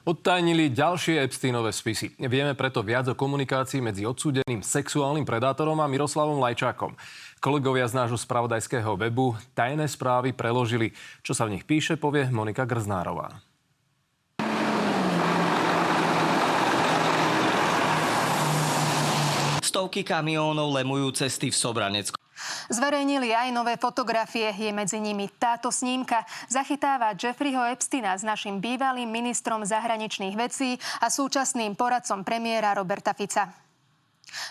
Odtajnili ďalšie Epsteinové spisy. Vieme preto viac o komunikácii medzi odsúdeným sexuálnym predátorom a Miroslavom Lajčákom. Kolegovia z nášho spravodajského webu Tajné správy preložili. Čo sa v nich píše, povie Monika Grznárová. Stovky kamiónov lemujú cesty v Sobranecku. Zverejnili aj nové fotografie. Je medzi nimi táto snímka. Zachytáva Jeffreyho Epsteina s našim bývalým ministrom zahraničných vecí a súčasným poradcom premiéra Roberta Fica.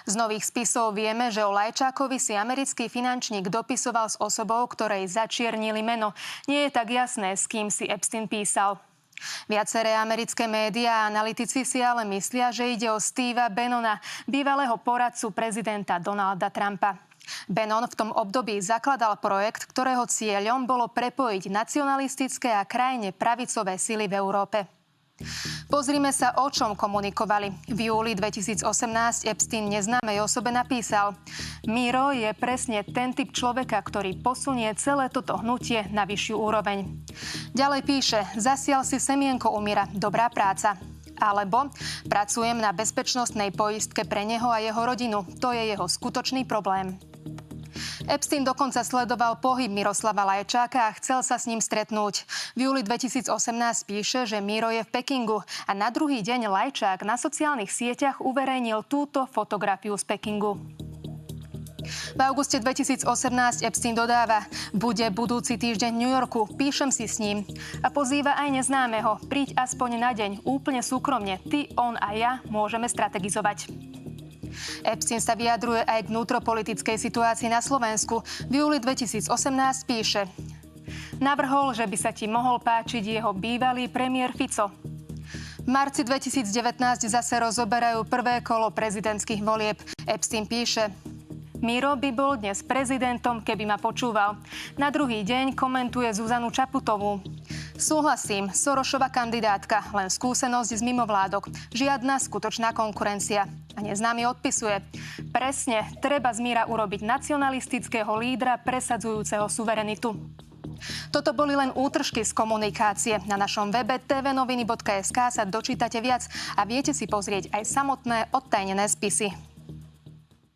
Z nových spisov vieme, že o Lajčákovi si americký finančník dopisoval s osobou, ktorej začiernili meno. Nie je tak jasné, s kým si Epstein písal. Viaceré americké médiá a analytici si ale myslia, že ide o Steva Bannona, bývalého poradcu prezidenta Donalda Trumpa. Bannon v tom období zakladal projekt, ktorého cieľom bolo prepojiť nacionalistické a krajne pravicové sily v Európe. Pozrime sa, o čom komunikovali. V júli 2018 Epstein neznámej osobe napísal: Miro je presne ten typ človeka, ktorý posunie celé toto hnutie na vyššiu úroveň. Ďalej píše: zasial si semienko u Mira, dobrá práca. Alebo pracujem na bezpečnostnej poistke pre neho a jeho rodinu. To je jeho skutočný problém. Epstein dokonca sledoval pohyb Miroslava Lajčáka a chcel sa s ním stretnúť. V júli 2018 píše, že Miro je v Pekingu a na druhý deň Lajčák na sociálnych sieťach uverejnil túto fotografiu z Pekingu. V auguste 2018 Epstein dodáva: bude budúci týždeň v New Yorku, píšem si s ním. A pozýva aj neznámeho: príď aspoň na deň, úplne súkromne, ty, on a ja môžeme strategizovať. Epstein sa vyjadruje aj k vnútropolitickej situácii na Slovensku. V júli 2018 píše: navrhol, že by sa ti mohol páčiť jeho bývalý premiér Fico. V marci 2019 zase rozoberajú prvé kolo prezidentských volieb. Epstein píše: Miro by bol dnes prezidentom, keby ma počúval. Na druhý deň komentuje Zuzanu Čaputovú: súhlasím, Sorošova kandidátka, len skúsenosť z mimovládok. Žiadna skutočná konkurencia. A neznámy odpisuje: presne, treba z Mira urobiť nacionalistického lídra presadzujúceho suverenitu. Toto boli len útržky z komunikácie. Na našom webe tvnoviny.sk sa dočítate viac a viete si pozrieť aj samotné odtajnené spisy.